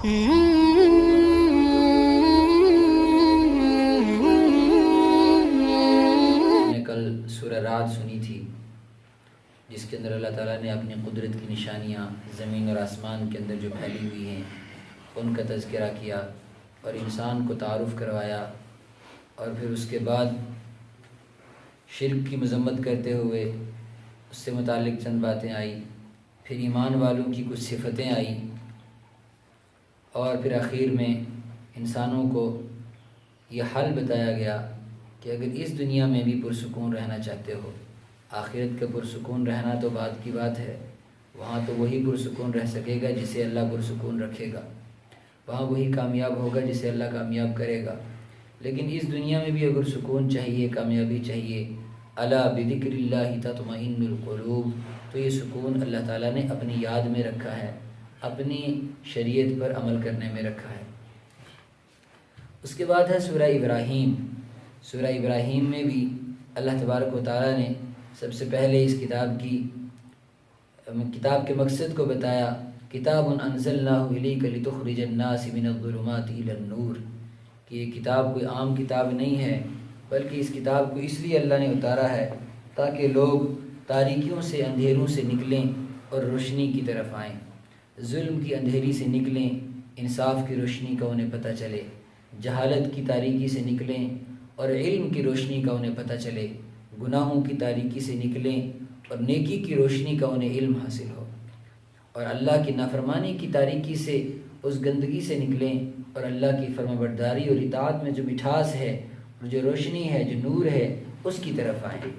نے کل سورہ رات سنی تھی، جس کے اندر اللہ تعالیٰ نے اپنی قدرت کی نشانیاں زمین اور آسمان کے اندر جو پھیلی ہوئی ہیں ان کا تذکرہ کیا اور انسان کو تعارف کروایا، اور پھر اس کے بعد شرک کی مذمت کرتے ہوئے اس سے متعلق چند باتیں آئیں، پھر ایمان والوں کی کچھ صفتیں آئیں، اور پھر آخر میں انسانوں کو یہ حل بتایا گیا کہ اگر اس دنیا میں بھی پرسکون رہنا چاہتے ہو، آخرت کا پرسکون رہنا تو بعد کی بات ہے، وہاں تو وہی پرسکون رہ سکے گا جسے اللہ پرسکون رکھے گا، وہاں وہی کامیاب ہوگا جسے اللہ کامیاب کرے گا۔ لیکن اس دنیا میں بھی اگر سکون چاہیے، کامیابی چاہیے، الا بذکر اللہ تطمئن القلوب، تو یہ سکون اللہ تعالیٰ نے اپنی یاد میں رکھا ہے، اپنی شریعت پر عمل کرنے میں رکھا ہے۔ اس کے بعد ہے سورہ ابراہیم۔ سورہ ابراہیم میں بھی اللہ تبارک و تعالیٰ نے سب سے پہلے اس کتاب کے مقصد کو بتایا، کتاب انزلناہ الیک لتخرج الناس من الظلمات الی النور، کہ یہ کتاب کوئی عام کتاب نہیں ہے، بلکہ اس کتاب کو اس لیے اللہ نے اتارا ہے تاکہ لوگ تاریکیوں سے، اندھیروں سے نکلیں اور روشنی کی طرف آئیں، ظلم کی اندھیری سے نکلیں، انصاف کی روشنی کا انہیں پتہ چلے، جہالت کی تاریکی سے نکلیں اور علم کی روشنی کا انہیں پتہ چلے، گناہوں کی تاریکی سے نکلیں اور نیکی کی روشنی کا انہیں علم حاصل ہو، اور اللہ کی نافرمانی کی تاریکی سے، اس گندگی سے نکلیں اور اللہ کی فرمانبرداری اور اطاعت میں جو مٹھاس ہے اور جو روشنی ہے، جو نور ہے، اس کی طرف آئیں۔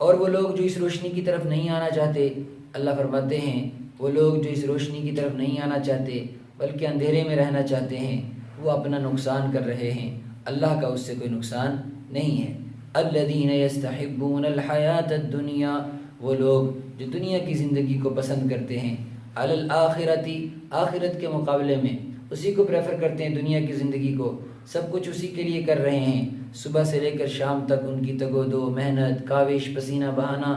اور وہ لوگ جو اس روشنی کی طرف نہیں آنا چاہتے، اللہ فرماتے ہیں وہ لوگ جو اس روشنی کی طرف نہیں آنا چاہتے بلکہ اندھیرے میں رہنا چاہتے ہیں، وہ اپنا نقصان کر رہے ہیں، اللہ کا اس سے کوئی نقصان نہیں ہے۔ الذین یستحبون الحیات الدنیا، وہ لوگ جو دنیا کی زندگی کو پسند کرتے ہیں، علی الآخرتی، آخرت کے مقابلے میں اسی کو پریفر کرتے ہیں، دنیا کی زندگی کو سب کچھ اسی کے لیے کر رہے ہیں، صبح سے لے کر شام تک ان کی تگ و دو، محنت، کاوش، پسینہ بہانا،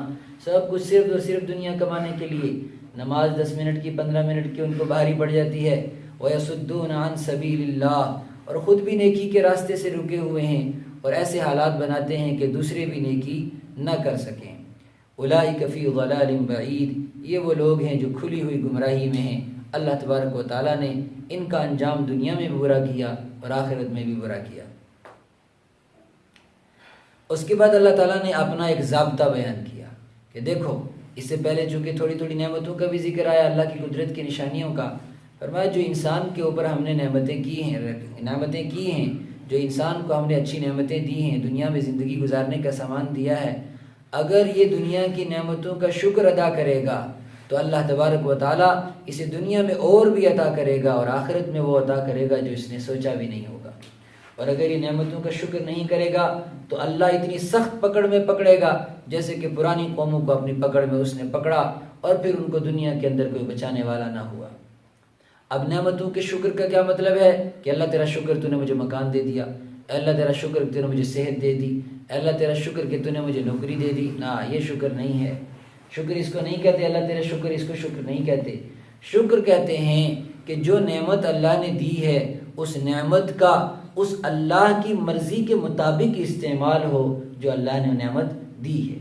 سب کچھ صرف اور صرف دنیا کمانے کے لیے۔ نماز 10 منٹ کی، 15 منٹ کی ان کو بھاری پڑ جاتی ہے۔ وَيَصُدُّونَ عَن سَبِيلِ اللَّهِ، اور خود بھی نیکی کے راستے سے رکے ہوئے ہیں اور ایسے حالات بناتے ہیں کہ دوسرے بھی نیکی نہ کر سکیں۔ أُولَٰئِكَ فِي ضَلَالٍ بَعِيدٍ، یہ وہ لوگ ہیں جو کھلی ہوئی گمراہی میں ہیں۔ اللہ تبارک و تعالیٰ نے ان کا انجام دنیا میں بھی برا کیا اور آخرت میں بھی برا کیا۔ اس کے بعد اللہ تعالیٰ نے اپنا ایک ضابطہ بیان کیا کہ دیکھو، اس سے پہلے چونکہ تھوڑی تھوڑی نعمتوں کا بھی ذکر آیا، اللہ کی قدرت کی نشانیوں کا، فرمایا جو انسان کے اوپر ہم نے نعمتیں کی ہیں، جو انسان کو ہم نے اچھی نعمتیں دی ہیں، دنیا میں زندگی گزارنے کا سامان دیا ہے، اگر یہ دنیا کی نعمتوں کا شکر ادا کرے گا تو اللہ تبارک و تعالیٰ اسے دنیا میں اور بھی عطا کرے گا اور آخرت میں وہ عطا کرے گا جو اس نے سوچا بھی نہیں ہوگا۔ اور اگر یہ نعمتوں کا شکر نہیں کرے گا تو اللہ اتنی سخت پکڑ میں پکڑے گا جیسے کہ پرانی قوموں کو اپنی پکڑ میں اس نے پکڑا اور پھر ان کو دنیا کے اندر کوئی بچانے والا نہ ہوا۔ اب نعمتوں کے شکر کا کیا مطلب ہے کہ اللہ تیرا شکر تو نے مجھے مکان دے دیا، اللہ تیرا شکر کہ تو نے مجھے صحت دے دی، اللہ تیرا شکر کہ تو نے مجھے نوکری دے دی، نہ، یہ شکر نہیں ہے۔ شکر اس کو نہیں کہتے، اللہ تیرا شکر، اس کو شکر نہیں کہتے۔ شکر کہتے ہیں کہ جو نعمت اللہ نے دی ہے اس نعمت کا اس اللہ کی مرضی کے مطابق استعمال ہو جو اللہ نے نعمت دی ہے۔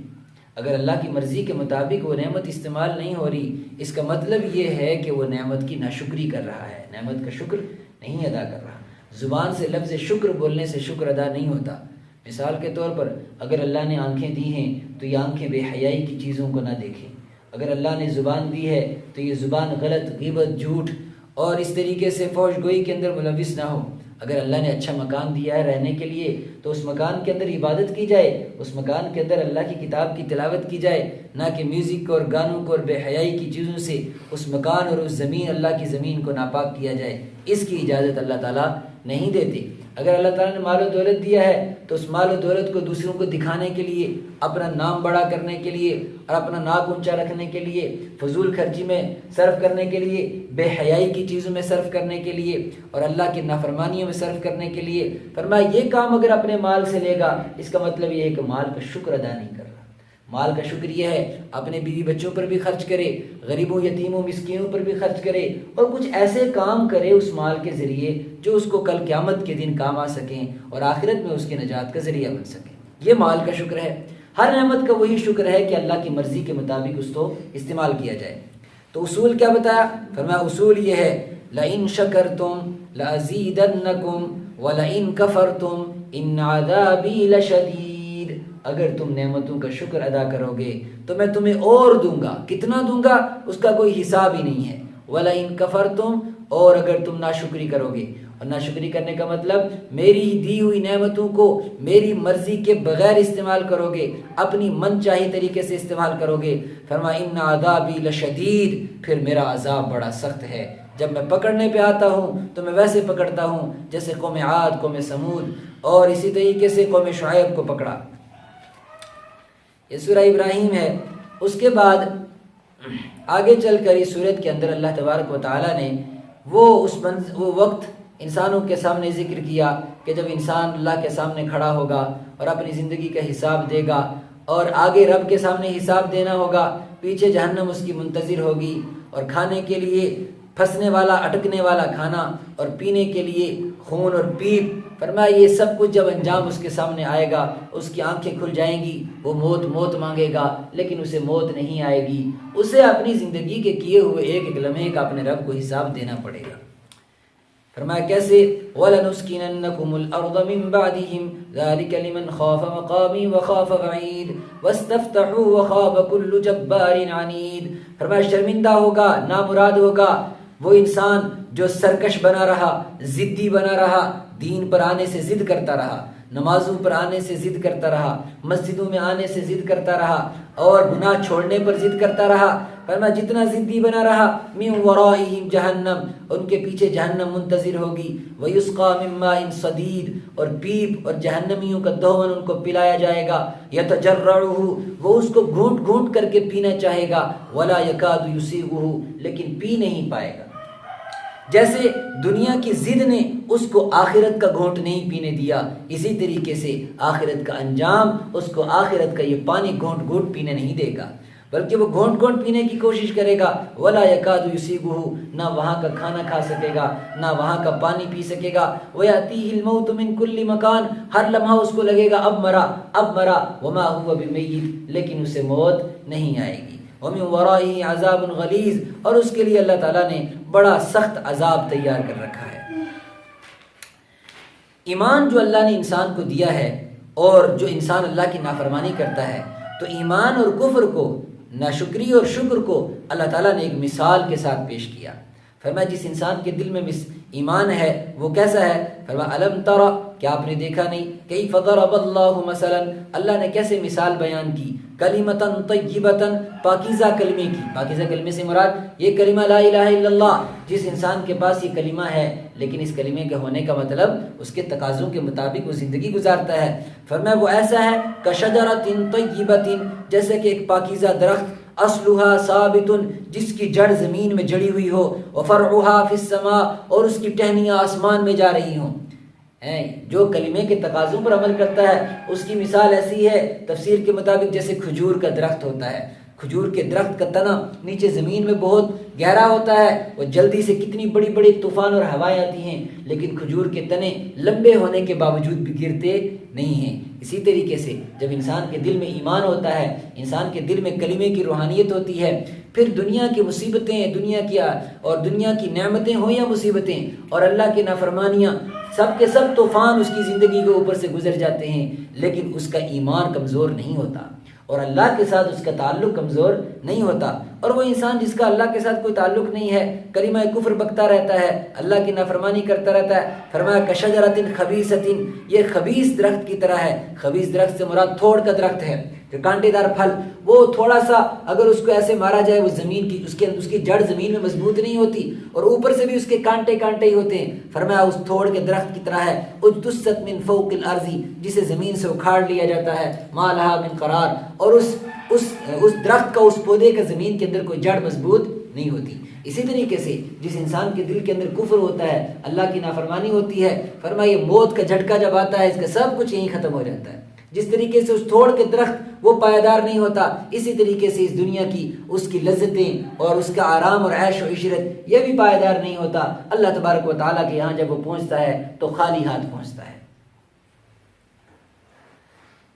اگر اللہ کی مرضی کے مطابق وہ نعمت استعمال نہیں ہو رہی، اس کا مطلب یہ ہے کہ وہ نعمت کی ناشکری کر رہا ہے، نعمت کا شکر نہیں ادا کر رہا۔ زبان سے لفظ شکر بولنے سے شکر ادا نہیں ہوتا۔ مثال کے طور پر اگر اللہ نے آنکھیں دی ہیں تو یہ آنکھیں بے حیائی کی چیزوں کو نہ دیکھیں۔ اگر اللہ نے زبان دی ہے تو یہ زبان غلط، غیبت، جھوٹ اور اس طریقے سے فحش گوئی کے اندر ملوث نہ ہو۔ اگر اللہ نے اچھا مکان دیا ہے رہنے کے لیے تو اس مکان کے اندر عبادت کی جائے، اس مکان کے اندر اللہ کی کتاب کی تلاوت کی جائے، نہ کہ میوزک اور گانوں کو اور بے حیائی کی چیزوں سے اس مکان اور اس زمین، اللہ کی زمین کو ناپاک کیا جائے۔ اس کی اجازت اللہ تعالیٰ نہیں دیتے۔ اگر اللہ تعالیٰ نے مال و دولت دیا ہے تو اس مال و دولت کو دوسروں کو دکھانے کے لیے، اپنا نام بڑا کرنے کے لیے اور اپنا ناک اونچا رکھنے کے لیے، فضول خرچی میں صرف کرنے کے لیے، بے حیائی کی چیزوں میں صرف کرنے کے لیے اور اللہ کی نافرمانیوں میں صرف کرنے کے لیے، فرمایا یہ کام اگر اپنے مال سے لے گا اس کا مطلب یہ ہے کہ مال کا شکر ادا نہیں کر رہا۔ مال کا شکر یہ ہے اپنے بیوی بچوں پر بھی خرچ کرے، غریبوں یتیموں مسکینوں پر بھی خرچ کرے، اور کچھ ایسے کام کرے اس مال کے ذریعے جو اس کو کل قیامت کے دن کام آ سکیں اور آخرت میں اس کے نجات کا ذریعہ بن سکیں۔ یہ مال کا شکر ہے۔ ہر نعمت کا وہی شکر ہے کہ اللہ کی مرضی کے مطابق اس کو استعمال کیا جائے۔ تو اصول کیا بتایا؟ فرمایا اصول یہ ہے لَإِن شَكَرْتُمْ لَأَزِيدَنَّكُمْ وَلَإِن كَفَرْتُمْ إِنَّ عَذَابِي لَشَدِيدٌ۔ اگر تم نعمتوں کا شکر ادا کرو گے تو میں تمہیں اور دوں گا، کتنا دوں گا اس کا کوئی حساب ہی نہیں ہے۔ وَلَئِن كَفَرْتُمْ، اور اگر تم ناشکری کرو گے، اور ناشکری کرنے کا مطلب میری دی ہوئی نعمتوں کو میری مرضی کے بغیر استعمال کرو گے، اپنی من چاہی طریقے سے استعمال کرو گے، فرمایا اِنَّ عَذَابِي لَشَدِيدٌ، پھر میرا عذاب بڑا سخت ہے۔ جب میں پکڑنے پہ آتا ہوں تو میں ویسے پکڑتا ہوں جیسے قوم عاد، قوم سمود اور اسی طریقے سے قوم شعیب کو پکڑا۔ یہ سورہ ابراہیم ہے۔ اس کے بعد آگے چل کر اس سورت کے اندر اللہ تبارک و تعالیٰ نے وہ وقت انسانوں کے سامنے ذکر کیا کہ جب انسان اللہ کے سامنے کھڑا ہوگا اور اپنی زندگی کا حساب دے گا، اور آگے رب کے سامنے حساب دینا ہوگا، پیچھے جہنم اس کی منتظر ہوگی، اور کھانے کے لیے پھنسنے والا اٹکنے والا کھانا، اور پینے کے لیے خون اور پیپ۔ فرمایا یہ سب کچھ جب انجام اس کے سامنے آئے گا، اس کی آنکھیں کھل جائیں گی، وہ موت مانگے گا، لیکن اسے موت نہیں آئے گی، اسے اپنی زندگی کے کیے ہوئے ایک ایک لمحے کا اپنے رب کو حساب دینا پڑے گا۔ فرمایا کیسے؟ وَلَنُسْكِنَنَّكُمُ الْأَرْضَ مِنْ بَعْدِهِمْ ذَلِكَ لِمَنْ خَافَ مَقَامِي وَخَافَ وَعِيدِ وَاسْتَفْتَحُوا وَخَابَ كُلُّ جَبَّارٍ عَنِيدٍ۔ فرمایا شرمندہ ہوگا، نامراد ہوگا وہ انسان جو سرکش بنا رہا، ضدی بنا رہا، دین پر آنے سے ضد کرتا رہا، نمازوں پر آنے سے ضد کرتا رہا، مسجدوں میں آنے سے ضد کرتا رہا، اور گناہ چھوڑنے پر ضد کرتا رہا۔ فرمایا جتنا ضدی بنا رہا، من ورائہم جہنم، ان کے پیچھے جہنم منتظر ہوگی، ویسقا من ماء صدید، اور پیپ اور جہنمیوں کا دہن ان کو پلایا جائے گا، یتجرعہ، وہ اس کو گھونٹ گھونٹ کر کے پینا چاہے گا، ولا یکاد یسیغہ، لیکن پی نہیں پائے گا۔ جیسے دنیا کی ضد نے اس کو آخرت کا گھونٹ نہیں پینے دیا، اسی طریقے سے آخرت کا انجام اس کو آخرت کا یہ پانی گھونٹ گھونٹ پینے نہیں دے گا، بلکہ وہ گھونٹ گھونٹ پینے کی کوشش کرے گا۔ ولا یکاد یسیغہ، نہ وہاں کا کھانا کھا سکے گا، نہ وہاں کا پانی پی سکے گا۔ ویاتیہ الموت من کل مکان، ہر لمحہ اس کو لگے گا اب مرا، وما هو بمیت، لیکن اسے موت نہیں آئے گی۔ ومن ورائہ عذاب غلیظ، اور اس کے لیے اللہ تعالیٰ نے بڑا سخت عذاب تیار کر رکھا ہے۔ ایمان جو اللہ نے انسان کو دیا ہے، اور جو انسان اللہ کی نافرمانی کرتا ہے، تو ایمان اور کفر کو، ناشکری اور شکر کو اللہ تعالیٰ نے ایک مثال کے ساتھ پیش کیا۔ فرمایا جس انسان کے دل میں ایمان ہے وہ کیسا ہے؟ فرمایا الم ترى، کیا آپ نے دیکھا نہیں، کیف ضرب اللہ مثلا، اللہ نے کیسے مثال بیان کی، کلمۃ طیبۃ، پاکیزہ کلمے کی۔ پاکیزہ کلمے سے مراد یہ کلمہ لا الہ الا اللہ، جس انسان کے پاس یہ کلمہ ہے لیکن اس کلمے کے ہونے کا مطلب اس کے تقاضوں کے مطابق وہ زندگی گزارتا ہے۔ فرمایا وہ ایسا ہے کشجرۃ طیبۃ، جیسے کہ ایک پاکیزہ درخت، اصلها ثابت، جس کی جڑ زمین میں جڑی ہوئی ہو، وفرعها فی السماء، اور اس کی ٹہنیاں آسمان میں جا رہی ہوں۔ جو کلمے کے تقاضوں پر عمل کرتا ہے اس کی مثال ایسی ہے تفسیر کے مطابق جیسے کھجور کا درخت ہوتا ہے۔ کھجور کے درخت کا تنا نیچے زمین میں بہت گہرا ہوتا ہے، وہ جلدی سے کتنی بڑی بڑی طوفان اور ہوائیں آتی ہیں، لیکن کھجور کے تنے لمبے ہونے کے باوجود بھی گرتے نہیں ہیں۔ اسی طریقے سے جب انسان کے دل میں ایمان ہوتا ہے، انسان کے دل میں کلمے کی روحانیت ہوتی ہے، پھر دنیا کی مصیبتیں، دنیا کی نعمتیں ہوں یا مصیبتیں اور اللہ کی نافرمانیاں، سب کے سب طوفان اس کی زندگی کے اوپر سے گزر جاتے ہیں، لیکن اس کا ایمان کمزور نہیں ہوتا اور اللہ کے ساتھ اس کا تعلق کمزور نہیں ہوتا۔ اور وہ انسان جس کا اللہ کے ساتھ کوئی تعلق نہیں ہے، کلمہ کفر بکتا رہتا ہے، اللہ کی نافرمانی کرتا رہتا ہے، فرمایا کشجرۃ خبیثۃ، یہ خبیث درخت کی طرح ہے۔ خبیث درخت سے مراد تھوڑ کا درخت ہے، جو کانٹے دار پھل، وہ تھوڑا سا اگر اس کو ایسے مارا جائے، وہ زمین کی اس کی جڑ زمین میں مضبوط نہیں ہوتی اور اوپر سے بھی اس کے کانٹے ہی ہوتے ہیں۔ فرمایا اس تھوڑ کے درخت کی طرح ہے، اجتثت من فوق الارض، جسے زمین سے اکھاڑ لیا جاتا ہے، ما لها من قرار، اور اس درخت کا، اس پودے کا زمین کے اندر کوئی جڑ مضبوط نہیں ہوتی۔ اسی طریقے سے جس انسان کے دل کے اندر کفر ہوتا ہے، اللہ کی نافرمانی ہوتی ہے، فرمایا یہ موت کا جھٹکا جب آتا ہے، اس کا سب کچھ یہیں ختم ہو جاتا ہے۔ جس طریقے سے اس تھوڑ کے درخت وہ پائیدار نہیں ہوتا، اسی طریقے سے اس دنیا کی اس کی لذتیں اور اس کا آرام اور عیش و عشرت یہ بھی پائیدار نہیں ہوتا۔ اللہ تبارک و تعالیٰ کے یہاں جب وہ پہنچتا ہے تو خالی ہاتھ پہنچتا ہے۔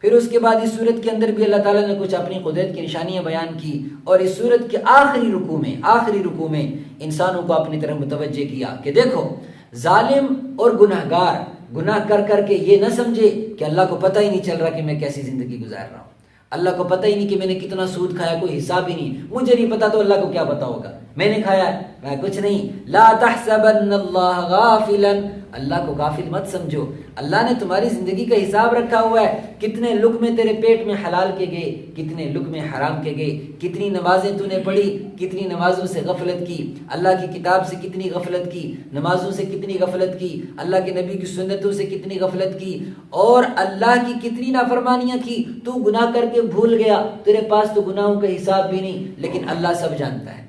پھر اس کے بعد اس صورت کے اندر بھی اللہ تعالیٰ نے کچھ اپنی قدرت کی نشانیاں بیان کی، اور اس صورت کے آخری رکوع میں انسانوں کو اپنی طرف متوجہ کیا کہ دیکھو ظالم اور گناہگار گناہ کر کر کے یہ نہ سمجھے کہ اللہ کو پتہ ہی نہیں چل رہا کہ میں کیسی زندگی گزار رہا ہوں، اللہ کو پتہ ہی نہیں کہ میں نے کتنا سود کھایا، کوئی حساب ہی نہیں، مجھے نہیں پتا تو اللہ کو کیا پتا ہوگا، میں نے کھایا ہے، میں کچھ نہیں۔ لا تحسبن اللہ غافلا، اللہ کو غافل مت سمجھو، اللہ نے تمہاری زندگی کا حساب رکھا ہوا ہے، کتنے لقمے تیرے پیٹ میں حلال کے گئے، کتنے لقمے حرام کے گئے، کتنی نمازیں تو نے پڑھی، کتنی نمازوں سے غفلت کی، اللہ کی کتاب سے کتنی غفلت کی، نمازوں سے کتنی غفلت کی، اللہ کے نبی کی سنتوں سے کتنی غفلت کی، اور اللہ کی کتنی نافرمانیاں کی، تو گناہ کر کے بھول گیا، تیرے پاس تو گناہوں کا حساب بھی نہیں، لیکن اللہ سب جانتا ہے۔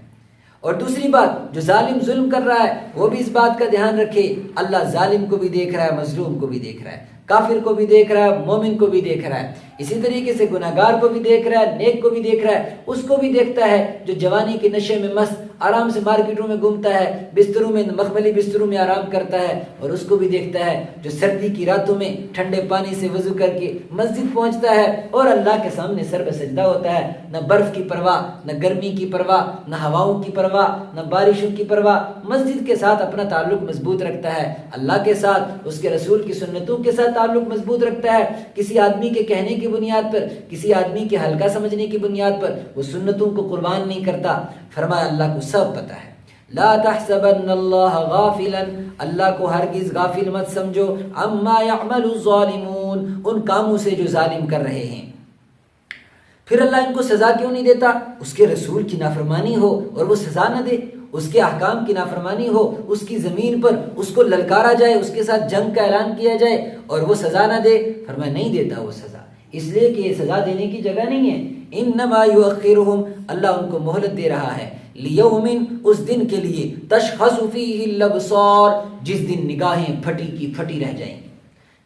اور دوسری بات، جو ظالم ظلم کر رہا ہے وہ بھی اس بات کا دھیان رکھے، اللہ ظالم کو بھی دیکھ رہا ہے، مظلوم کو بھی دیکھ رہا ہے، کافر کو بھی دیکھ رہا ہے، مومن کو بھی دیکھ رہا ہے، اسی طریقے سے گناہگار کو بھی دیکھ رہا ہے، نیک کو بھی دیکھ رہا ہے، اس کو بھی دیکھتا ہے جو جوانی کے نشے میں مست آرام سے مارکیٹوں میں گھومتا ہے، بستروں میں مخملی بستروں میں آرام کرتا ہے، اور اس کو بھی دیکھتا ہے جو سردی کی راتوں میں ٹھنڈے پانی سے وضو کر کے مسجد پہنچتا ہے اور اللہ کے سامنے سر بہ سجدہ ہوتا ہے، نہ برف کی پرواہ، نہ گرمی کی پرواہ، نہ ہواؤں کی پرواہ، نہ بارشوں کی پرواہ، مسجد کے ساتھ اپنا تعلق مضبوط رکھتا ہے، اللہ کے ساتھ، اس کے رسول کی سنتوں کے ساتھ تعلق مضبوط رکھتا ہے، کسی آدمی کے کہنے کی بنیاد پر، کسی آدمی کے ہلکا سمجھنے کی بنیاد پر وہ سنتوں کو قربان نہیں کرتا۔ فرمایا اللہ کو سب پتہ ہے۔ لا تحسبن اللہ غافلا، اللہ کو ہرگز غافل مت سمجھو، عما يعمل الظالمون، ان کاموں سے جو ظالم کر رہے ہیں۔ پھر اللہ ان کو سزا کیوں نہیں دیتا؟ اس کے رسول کی نافرمانی ہو اور وہ سزا نہ دے، اس کے احکام کی نافرمانی ہو، اس کی زمین پر اس کو للکارا جائے، اس کے ساتھ جنگ کا اعلان کیا جائے اور وہ سزا نہ دے۔ فرمایا نہیں دیتا وہ سزا، اس لیے کہ یہ سزا دینے کی جگہ نہیں ہے۔ انما یؤخرہم، اللہ ان کو مہلت دے رہا ہے، لیوم، اس دن کے لیے، تشخص فیہ الابصار، جس دن نگاہیں پھٹی کی پھٹی رہ جائیں گی۔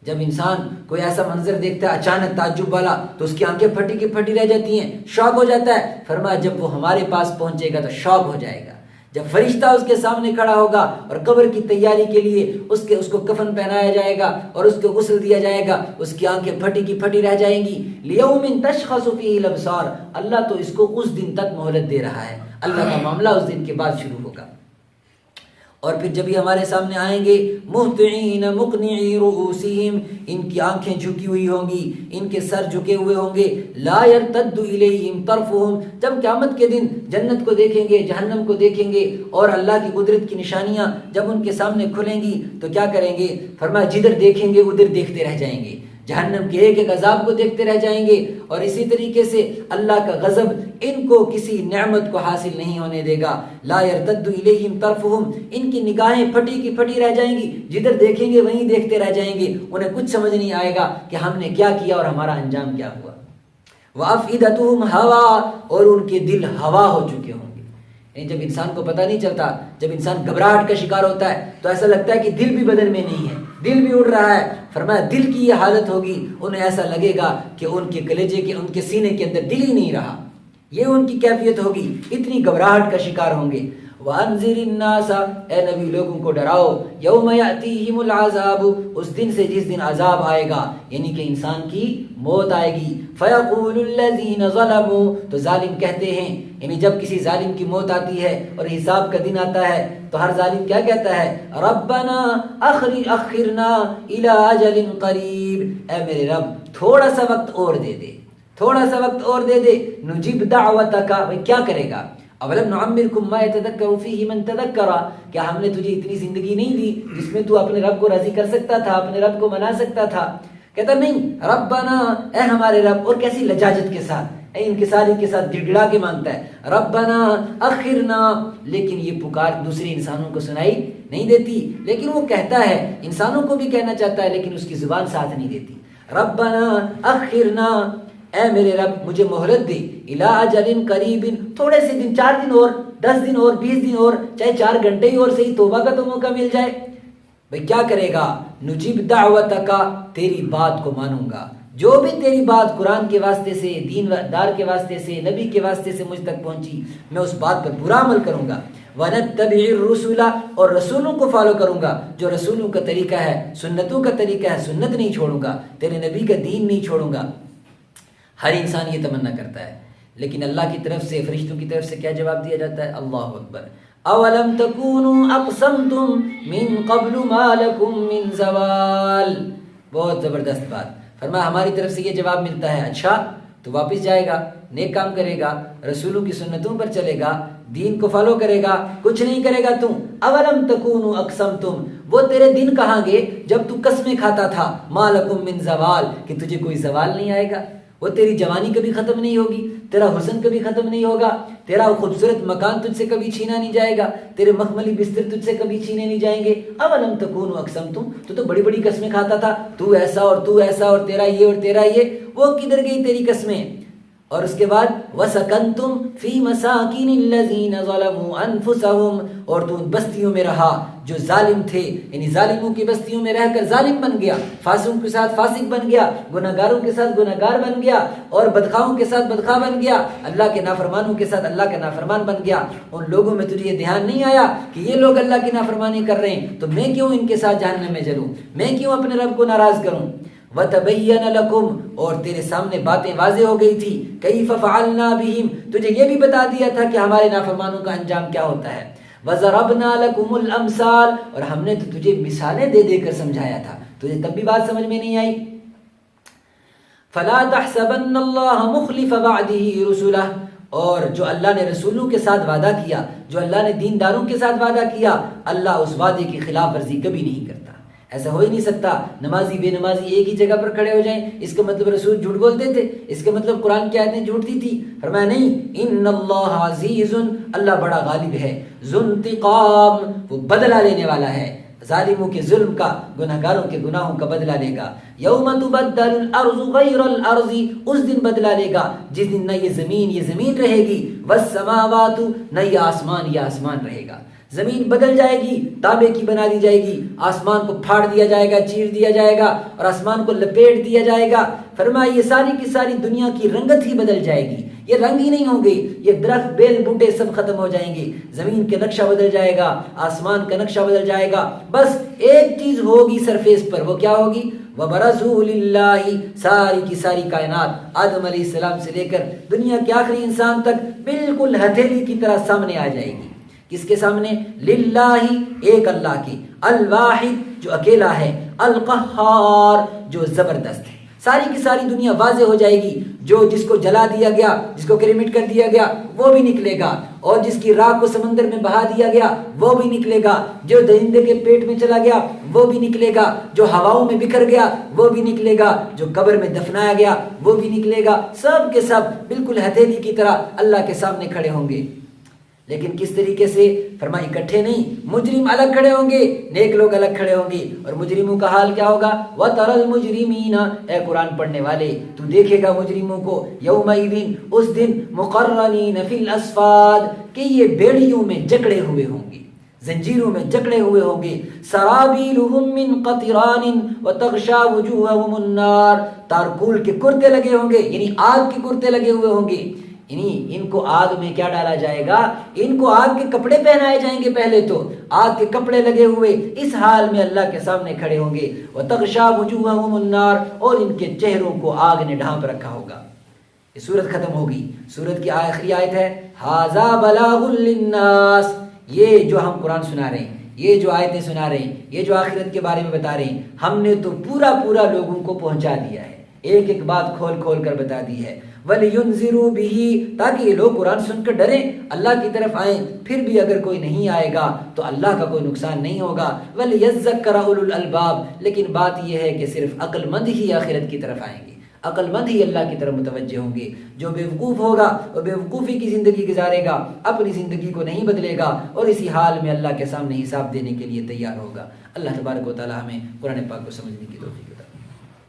جب انسان کوئی ایسا منظر دیکھتا ہے اچانک تعجب والا تو اس کی آنکھیں پھٹی کی پھٹی رہ جاتی ہیں، شوق ہو جاتا ہے۔ فرمایا جب وہ ہمارے پاس پہنچے گا تو شوق ہو جائے گا، جب فرشتہ اس کے سامنے کھڑا ہوگا اور قبر کی تیاری کے لیے اس کو کفن پہنایا جائے گا اور اس کو غسل دیا جائے گا، اس کی آنکھیں پھٹی کی پھٹی رہ جائیں گی۔ لیوم تشخص فیہ الابصار، اللہ تو اس کو اس دن تک مہلت دے رہا ہے، اللہ کا معاملہ اس دن کے بعد شروع ہوگا۔ اور پھر جب یہ ہمارے سامنے آئیں گے، مہطعین مقنعی رؤوسہم، ان کی آنکھیں جھکی ہوئی ہوں گی، ان کے سر جھکے ہوئے ہوں گے، لا یرتد الیہم طرفہم، جب قیامت کے دن جنت کو دیکھیں گے، جہنم کو دیکھیں گے اور اللہ کی قدرت کی نشانیاں جب ان کے سامنے کھلیں گی تو کیا کریں گے؟ فرمایا جدھر دیکھیں گے ادھر دیکھتے رہ جائیں گے، جہنم کے ایک ایک عذاب کو دیکھتے رہ جائیں گے، اور اسی طریقے سے اللہ کا غضب ان کو کسی نعمت کو حاصل نہیں ہونے دے گا۔ لا یرتد الیہم طرفہم، ان کی نگاہیں پھٹی کی پھٹی رہ جائیں گی، جدھر دیکھیں گے وہیں دیکھتے رہ جائیں گے، انہیں کچھ سمجھ نہیں آئے گا کہ ہم نے کیا کیا اور ہمارا انجام کیا ہوا۔ وافئدتہم ہوا، اور ان کے دل ہوا ہو چکے ہوں گے۔ یعنی جب انسان کو پتہ نہیں چلتا، جب انسان گھبراہٹ کا شکار ہوتا ہے تو ایسا لگتا ہے کہ دل بھی بدن میں نہیں ہے، دل بھی اڑ رہا ہے۔ فرمایا دل کی یہ حالت ہوگی، انہیں ایسا لگے گا کہ ان کے کلیجے کے، ان کے سینے کے اندر دل ہی نہیں رہا، یہ ان کی کیفیت ہوگی، اتنی گھبراہٹ کا شکار ہوں گے۔ وَأَنذِرِ النَّاسَ، اے نبی لوگوں کو ڈراؤ، یوم یأتیہم العذاب، اس دن سے جس دن عذاب آئے گا، یعنی کہ انسان کی موت آئے گی۔ فَيَقُولُ الَّذِينَ ظَلَمُوا، تو ظالم کہتے ہیں، یعنی جب کسی ظالم کی موت آتی ہے اور حساب کا دن آتا ہے تو ہر ظالم کیا کہتا ہے؟ ربنا اخرنا الی اجل قریب، اے میرے رب تھوڑا سا وقت اور دے دے، تھوڑا سا وقت اور دے دے، نجیب دعوتک، بھائی کیا کرے گا؟ اولم نعمرکم ما یتذکر فیہ من تذکر، کیا ہم نے تجھے اتنی زندگی نہیں دی جس میں تو اپنے رب کو راضی کر سکتا تھا، اپنے رب کو منا سکتا تھا؟ کہتا نہیں، ربنا، اے ہمارے رب، اور کیسی لجاجت کے ساتھ، انکساری کے ساتھ گڑگڑا کے مانگتا ہے، ربنا اخرنا، لیکن یہ پکار دوسرے انسانوں کو سنائی نہیں دیتی، لیکن وہ کہتا ہے، انسانوں کو بھی کہنا چاہتا ہے لیکن اس کی زبان ساتھ نہیں دیتی۔ ربنا اخرنا، اے میرے رب مجھے مہلت دے، الی اجل قریب، تھوڑے سے دن، 4 دن اور، 10 دن اور، 20 دن اور، چاہے 4 گھنٹے ہی اور صحیح، توبہ کا تو موقع مل جائے۔ بھئی کیا کرے گا؟ نجیب دعوتک، تیری بات کو مانوں گا، جو بھی تیری بات قرآن کے واسطے سے، دین دار کے واسطے سے، نبی کے واسطے سے مجھ تک پہنچی، میں اس بات پر پورا عمل کروں گا۔ وَنَتَّبِعِ الرُّسُلَ، اور رسولوں کو فالو کروں گا، جو رسولوں کا طریقہ ہے، سنتوں کا طریقہ ہے، سنت نہیں چھوڑوں گا، تیرے نبی کا دین نہیں چھوڑوں گا۔ ہر انسان یہ تمنا کرتا ہے، لیکن اللہ کی طرف سے، فرشتوں کی طرف سے کیا جواب دیا جاتا ہے؟ اللہ اکبر، اولم تکونوا اقسمتم من قبل ما لکم من زوال۔ بہت زبردست بات، فرمایا ہماری طرف سے یہ جواب ملتا ہے، اچھا تو واپس جائے گا، نیک کام کرے گا، رسولوں کی سنتوں پر چلے گا، دین کو فالو کرے گا، کچھ نہیں کرے گا تم۔ اولم تکونوا اقسمتم، وہ تیرے دن کہاں گے جب تو قسمیں کھاتا تھا، ما لکم من زوال، کہ تجھے کوئی زوال نہیں آئے گا، وہ تیری جوانی کبھی ختم نہیں ہوگی، تیرا حسن کبھی ختم نہیں ہوگا، تیرا خوبصورت مکان تجھ سے کبھی چھینا نہیں جائے گا، تیرے مخملی بستر تجھ سے کبھی چھینے نہیں جائیں گے۔ اولم تکونوا اقسمتم، تو بڑی بڑی قسمیں کھاتا تھا، تو ایسا اور تو ایسا اور تیرا یہ اور تیرا یہ، وہ کدھر گئی تیری قسمیں؟ اور اس کے بعد وَسَكَنْتُمْ فِي مَسَاكِنِ الَّذِينَ ظَلَمُوا أَنفُسَهُمْ، اور تو ان بستیوں میں رہا جو ظالم تھے، یعنی ظالموں کی بستیوں میں رہ کر ظالم بن گیا، فاسقوں کے ساتھ فاسق بن گیا، گناہگاروں کے ساتھ گناہگار بن گیا، اور بدخواہوں کے ساتھ بدخواہ بن گیا، اللہ کے نافرمانوں کے ساتھ اللہ کا نافرمان بن گیا۔ ان لوگوں میں تجھے یہ دھیان نہیں آیا کہ یہ لوگ اللہ کی نافرمانی کر رہے ہیں، تو میں کیوں ان کے ساتھ جہنم میں جلوں، میں کیوں اپنے رب کو ناراض کروں؟ وَتَبَيَّنَ لَكُمْ، اور تیرے سامنے باتیں واضح ہو گئی تھی، كَيْفَ فَعَلْنَا بِهِمْ، تجھے یہ بھی بتا دیا تھا کہ ہمارے نافرمانوں کا انجام کیا ہوتا ہے۔ وَضَرَبْنَا لَكُمُ الْأَمْثَالَ، اور ہم نے تو تجھے مثالیں دے دے کر سمجھایا تھا، تجھے تب بھی بات سمجھ میں نہیں آئی۔ فَلَا تَحْسَبَنَّ اللَّهَ مُخْلِفَ وَعْدِهِ رُسُلَهُ، اور جو اللہ نے رسولوں کے ساتھ وعدہ کیا، جو اللہ نے دینداروں کے ساتھ وعدہ کیا، اللہ اس وعدے کی خلاف ورزی کبھی نہیں کرتا۔ ایسا ہو ہی نہیں سکتا، نمازی بے نمازی ایک ہی جگہ پر کھڑے ہو جائیں، اس کا مطلب رسول جھوٹ بولتے تھے، اس کا مطلب قرآن کی آیتیں جھوٹتی تھی؟ فرمایا نہیں، ان اللہ عزیز، اللہ بڑا غالب ہے، ذو انتقام، وہ بدلہ لینے والا ہے، ظالموں کے ظلم کا، گناہگاروں کے گناہوں کا بدلہ لے گا۔ یوم تبدل الارض غیر الارض، اس دن بدلہ لے گا جس دن نہ یہ زمین رہے گی، والسماوات، نہ یہ آسمان رہے گا۔ زمین بدل جائے گی، تابے کی بنا دی جائے گی، آسمان کو پھاڑ دیا جائے گا، چیر دیا جائے گا، اور آسمان کو لپیٹ دیا جائے گا۔ فرمایا یہ ساری کی ساری دنیا کی رنگت ہی بدل جائے گی، یہ رنگ ہی نہیں ہوں گے، یہ درخت بیل بوٹے سب ختم ہو جائیں گے، زمین کا نقشہ بدل جائے گا، آسمان کا نقشہ بدل جائے گا، بس ایک چیز ہوگی سرفیس پر، وہ کیا ہوگی؟ وَبَرَزُوا لِلَّهِ، ساری کی ساری کائنات آدم علیہ السلام سے لے کر دنیا کے آخری انسان تک بالکل ہتھیلی کی طرح سامنے آ جائے گی۔ کس کے سامنے؟ للہ، ایک اللہ کی، الواحد جو اکیلا ہے، القہار جو زبردست ہے۔ ساری کی ساری دنیا واضح ہو جائے گی، جس کو جلا دیا گیا، جس کو کریمٹ کر دیا گیا وہ بھی نکلے گا، اور جس کی راکھ کو سمندر میں بہا دیا گیا وہ بھی نکلے گا، جو درندے کے پیٹ میں چلا گیا وہ بھی نکلے گا، جو ہواؤں میں بکھر گیا وہ بھی نکلے گا، جو قبر میں دفنایا گیا وہ بھی نکلے گا، سب کے سب بالکل ہتھیلی کی طرح اللہ کے سامنے کھڑے ہوں گے۔ لیکن کس طریقے سے؟ فرمایا اکٹھے نہیں، مجرم الگ کھڑے ہوں گے، نیک لوگ الگ کھڑے ہوں گے، اور مجرموں کا حال کیا ہوگا؟ وَتَرَى الْمُجْرِمِينَ، اے قرآن پڑھنے والے تو دیکھے گا مجرموں کو، یومئذ، اس دن، مقرنین فی الاسفاد، کہ یہ بیڑیوں میں جکڑے ہوئے ہوں گے، زنجیروں میں جکڑے ہوئے ہوں گے، سرابیلہم من قطران وتغشا وجوہہم النار، تارکول کے کرتے لگے ہوں گے، یعنی آگ کے کرتے لگے ہوئے ہوں گے، یعنی ان کو آگ میں کیا ڈالا جائے گا؟ ان کو آگ کے کپڑے پہنائے جائیں گے، پہلے تو آگ کے کپڑے لگے ہوئے اس حال میں اللہ کے سامنے کھڑے ہوں گے، وتغشا وجوہہم النار، اور ان کے چہروں کو آگ نے ڈھانپ رکھا ہوگا۔ یہ سورت ختم ہوگی، سورت کی آخری آیت ہے ھذا بلاغ للناس، یہ جو ہم قرآن سنا رہے ہیں، یہ جو آیتیں سنا رہے ہیں، یہ جو آخرت کے بارے میں بتا رہے ہیں، ہم نے تو پورا لوگوں کو پہنچا دیا ہے، ایک ایک بات کھول کھول کر بتا دی ہے۔ وَلِيُنذِرُوا بِهِ، تاکہ یہ لوگ قرآن سن کر ڈریں، اللہ کی طرف آئیں، پھر بھی اگر کوئی نہیں آئے گا تو اللہ کا کوئی نقصان نہیں ہوگا۔ وَلِيَذَّكَّرَ أُولُو الْأَلْبَابِ، لیکن بات یہ ہے کہ صرف عقل مند ہی آخرت کی طرف آئیں گے، عقل مند ہی اللہ کی طرف متوجہ ہوں گے۔ جو بیوقوف ہوگا وہ بیوقوفی کی زندگی گزارے گا، اپنی زندگی کو نہیں بدلے گا، اور اسی حال میں اللہ کے سامنے حساب دینے کے لیے تیار ہوگا۔ اللہ تبارک و تعالی ہمیں قرآن پاک کو سمجھنے کی توفیق